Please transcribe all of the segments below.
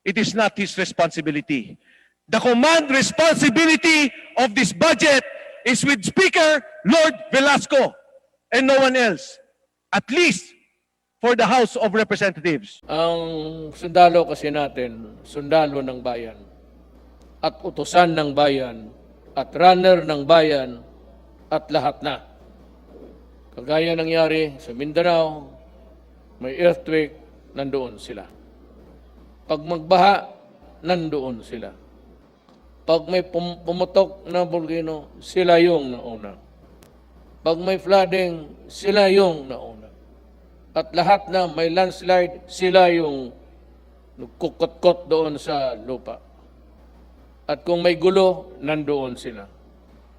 it is not his responsibility. The command responsibility of this budget is with Speaker Lord Velasco and no one else, at least for the House of Representatives. Ang sundalo kasi natin, sundalo ng bayan, at utusan ng bayan, at runner ng bayan, at lahat na. Kagaya nangyari sa Mindanao, may earthquake, nandoon sila. Pag magbaha, nandoon sila. Pag may pumutok na volcano, sila yung nauna. Pag may flooding, sila yung nauna. At lahat na may landslide, sila yung nagkukot-kot doon sa lupa. At kung may gulo, nandoon sila.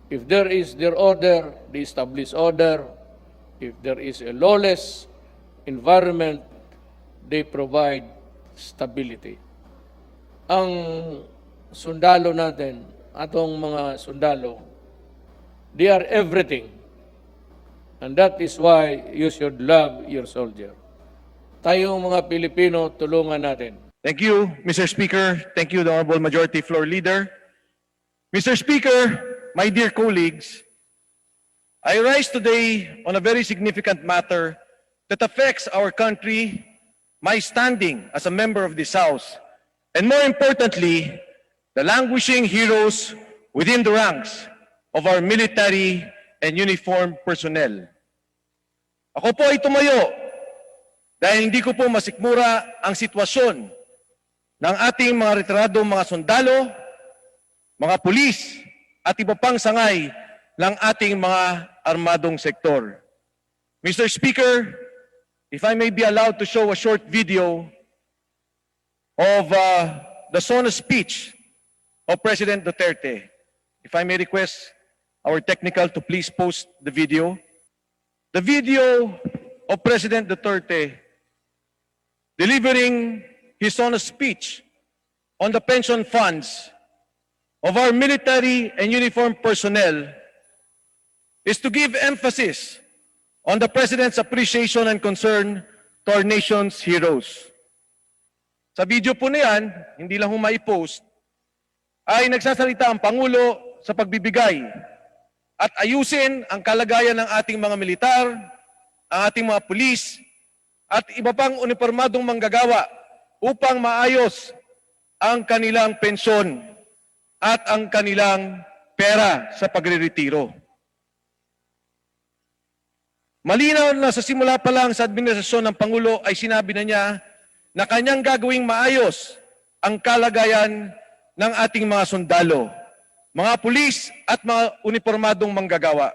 If there is their order, they establish order. If there is a lawless environment, they provide stability. Ang sundalo natin, atong mga sundalo, they are everything. And that is why you should love your soldier. Tayong mga Pilipino, tulungan natin. Thank you, Mr. Speaker. Thank you, the Honorable Majority Floor Leader. Mr. Speaker, my dear colleagues, I rise today on a very significant matter that affects our country, my standing as a member of this House, and more importantly, the languishing heroes within the ranks of our military and uniformed personnel. Ako po ay tumayo dahil hindi ko po masikmura ang sitwasyon ng ating mga retiradong mga sundalo, mga pulis, at iba pang sangay ng ating mga armadong sektor. Mr. Speaker, if I may be allowed to show a short video of the SONA speech of President Duterte. If I may request our technical to please post the video. The video of President Duterte delivering his SONA speech on the pension funds of our military and uniformed personnel is to give emphasis on the President's appreciation and concern to our nation's heroes. Sa video po na yan, hindi lang humai-post, ay nagsasalita ang Pangulo sa pagbibigay at ayusin ang kalagayan ng ating mga militar, ang ating mga pulis, at iba pang uniformadong manggagawa upang maayos ang kanilang pensyon at ang kanilang pera sa pagre-retiro. Malinaw na sa simula pa lang sa administrasyon ng Pangulo ay sinabi na niya na kanyang gagawing maayos ang kalagayan ng ating mga sundalo, mga pulis at mga uniformadong manggagawa.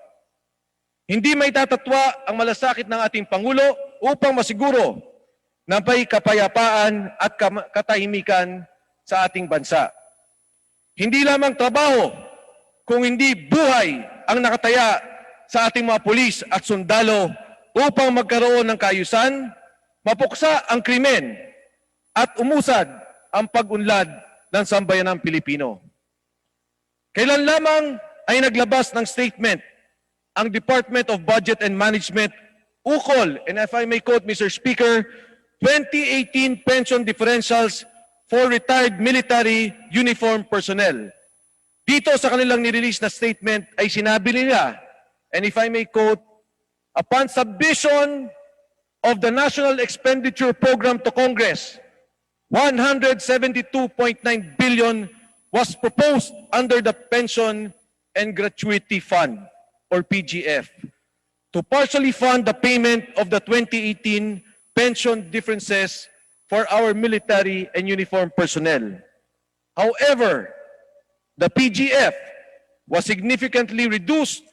Hindi may tatatwa ang malasakit ng ating Pangulo upang masiguro na may kapayapaan at katahimikan sa ating bansa. Hindi lamang trabaho, kung hindi buhay ang nakataya sa ating mga pulis at sundalo upang magkaroon ng kaayusan, mapuksa ang krimen at umusad ang pag-unlad ng sambayanang Pilipino. Kailan lamang ay naglabas ng statement ang Department of Budget and Management ukol, and if I may quote Mr. Speaker, 2018 pension differentials for retired military uniformed personnel. Dito sa kanilang nirelease na statement ay sinabi nila, and if I may quote, upon submission of the National Expenditure Program to Congress, 172.9 billion was proposed under the Pension and Gratuity Fund, or PGF, to partially fund the payment of the 2018 pension differences for our military and uniformed personnel. However, the PGF was significantly reduced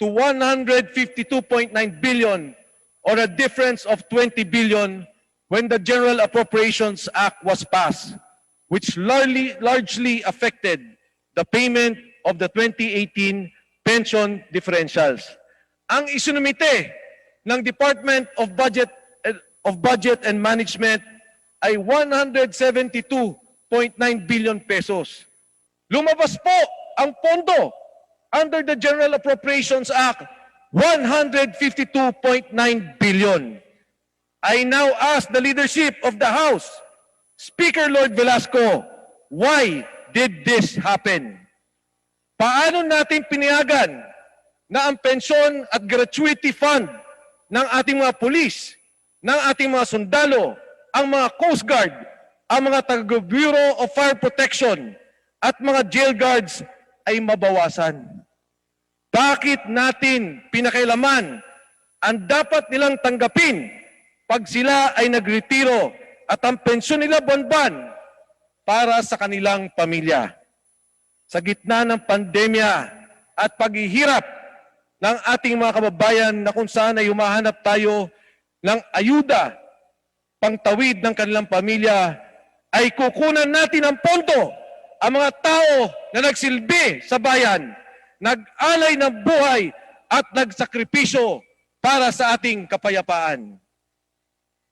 to 152.9 billion, or a difference of 20 billion when the General Appropriations Act was passed, which largely affected the payment of the 2018 pension differentials. Ang isinumite ng Department of Budget and Management ay 172.9 billion pesos. Lumabas po ang pondo under the General Appropriations Act, 152.9 billion. I now ask the leadership of the House Speaker Lord Velasco, why did this happen? Paano natin pinayagan na ang pensyon at gratuity fund ng ating mga pulis, ng ating mga sundalo, ang mga Coast Guard, ang mga taga Bureau of Fire Protection at mga jail guards ay mabawasan? Bakit natin pinakailaman ang dapat nilang tanggapin pag sila ay nagretiro at ang pensyon nila buwan-buwan para sa kanilang pamilya? Sa gitna ng pandemya at paghihirap ng ating mga kababayan na kung saan ay humahanap tayo ng ayuda pangtawid ng kanilang pamilya, ay kukunan natin ang pondo ang mga tao na nagsilbi sa bayan, nag-alay ng buhay at nagsakripisyo para sa ating kapayapaan.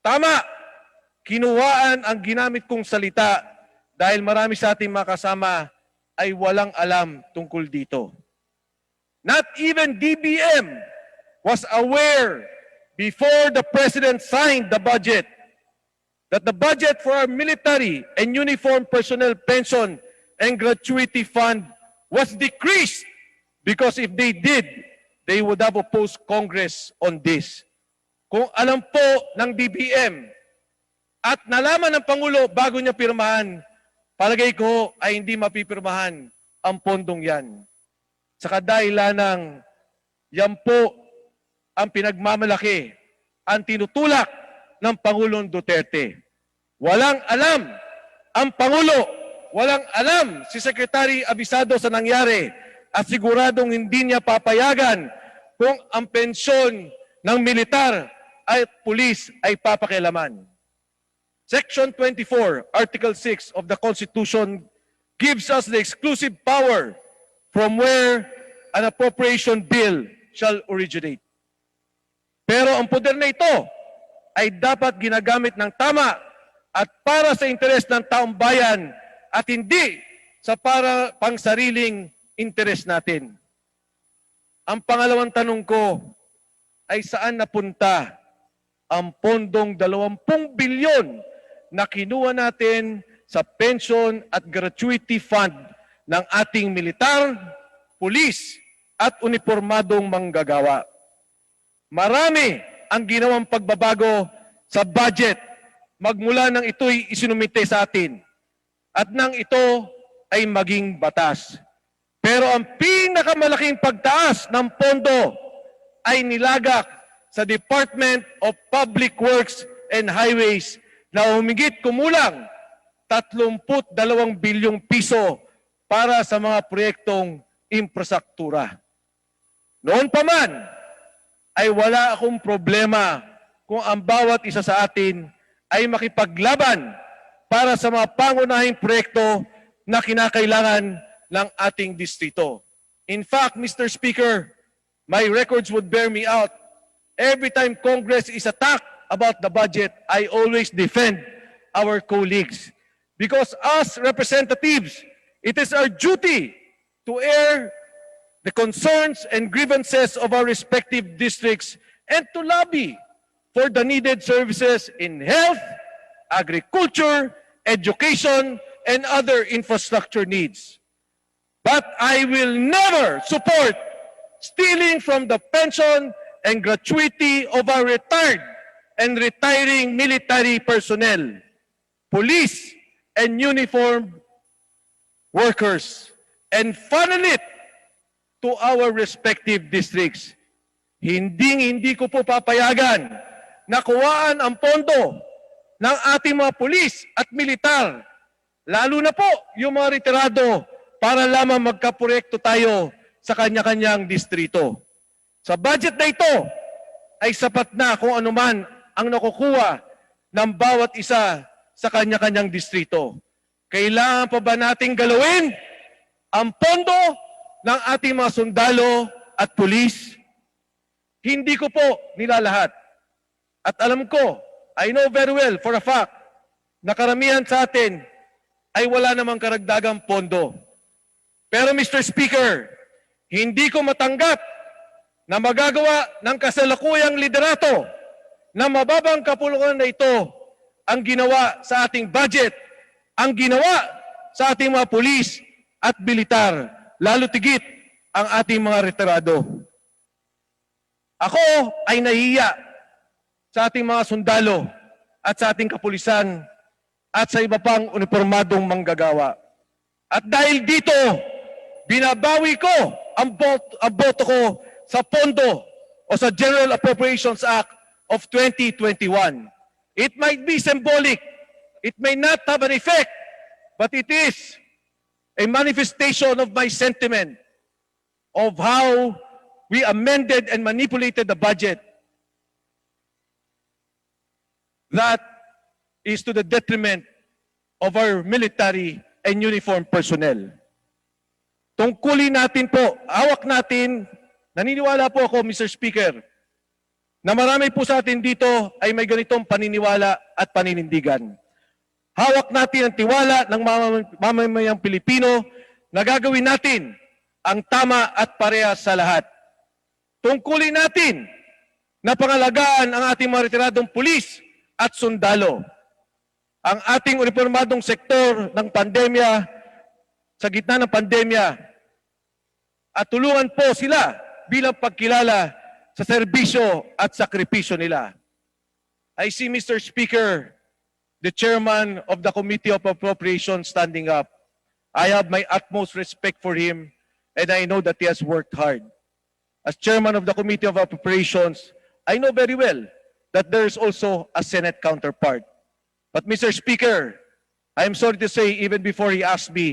Tama, kinuwaan ang ginamit kong salita dahil marami sa ating mga kasama ay walang alam tungkol dito. Not even DBM was aware before the President signed the budget that the budget for our military and uniformed personnel pension and gratuity fund was decreased, because if they did, they would have opposed Congress on this. Kung alam po ng DBM at nalaman ng Pangulo bago niya pirmahan, palagay ko ay hindi mapipirmahan ang pondong yan. Sa kadahilan ng yan po ang pinagmamalaki, ang tinutulak ng Pangulong Duterte. Walang alam ang Pangulo, walang alam si Secretary Abisado sa nangyari at siguradong hindi niya papayagan kung ang pensyon ng militar at pulis ay papakialaman. Section 24, Article 6 of the Constitution gives us the exclusive power from where an appropriation bill shall originate. Pero ang poder na ito ay dapat ginagamit ng tama at para sa interes ng taong bayan at hindi sa para pangsariling interes natin. Ang pangalawang tanong ko ay saan napunta ang pondong 20 bilyon na kinuha natin sa pension at gratuity fund ng ating militar, pulis at uniformadong manggagawa. Marami ang ginawang pagbabago sa budget magmula nang ito'y isinumite sa atin at nang ito ay maging batas. Pero ang pinakamalaking pagtaas ng pondo ay nilagak sa Department of Public Works and Highways na humigit kumulang 32 bilyong piso para sa mga proyektong infrastruktura. Noon pa man, ay wala akong problema kung ang bawat isa sa atin ay makipaglaban para sa mga pangunahing proyekto na kinakailangan ng ating distrito. In fact, Mr. Speaker, my records would bear me out. Every time Congress is attacked about the budget, I always defend our colleagues. Because as representatives, it is our duty to air the concerns and grievances of our respective districts and to lobby for the needed services in health, agriculture, education, and other infrastructure needs. But I will never support stealing from the pension and gratuity of our retired and retiring military personnel, police, and uniformed workers, and funnel it to our respective districts. Hindi ko po papayagan na kuwaan ang pondo ng ating mga pulis at militar, lalo na po yung mga retirado, para lamang magkaproyekto tayo sa kanya-kanyang distrito. Sa budget na ito ay sapat na kung anuman ang nakukuha ng bawat isa sa kanya-kanyang distrito. Kailangan pa ba nating galawin ang pondo ng ating mga sundalo at pulis? Hindi ko po nilalahat. At alam ko, I know very well for a fact, na karamihan sa atin ay wala namang karagdagang pondo. Pero Mr. Speaker, hindi ko matanggap na magagawa ng kasalukuyang liderato na mababang kapulungan na ito ang ginawa sa ating budget, ang ginawa sa ating mga pulis at militar, lalo tigit ang ating mga retirado. Ako ay nahihiya sa ating mga sundalo at sa ating kapulisan at sa iba pang uniformadong manggagawa. At dahil dito, binabawi ko ang boto ko sa Pundo o sa General Appropriations Act of 2021. It might be symbolic, it may not have an effect, but it is a manifestation of my sentiment of how we amended and manipulated the budget that is to the detriment of our military and uniformed personnel. Tungkulin natin po, hawak natin, naniniwala po ako, Mr. Speaker, na marami po sa atin dito ay may ganitong paniniwala at paninindigan. Hawak natin ang tiwala ng mamamayang Pilipino na gagawin natin ang tama at parehas sa lahat. Tungkulin natin na pangalagaan ang ating mga retiradong pulis at sundalo. Ang ating uniformadong sektor ng pandemya, sa gitna ng pandemya, at tulungan po sila bilang pagkilala sa serbisyo at sakripisyo nila. I see, Mr. Speaker, the chairman of the Committee of Appropriations standing up. I have my utmost respect for him and I know that he has worked hard. As chairman of the Committee of Appropriations, I know very well that there is also a Senate counterpart. But Mr. Speaker, I am sorry to say, even before he asked me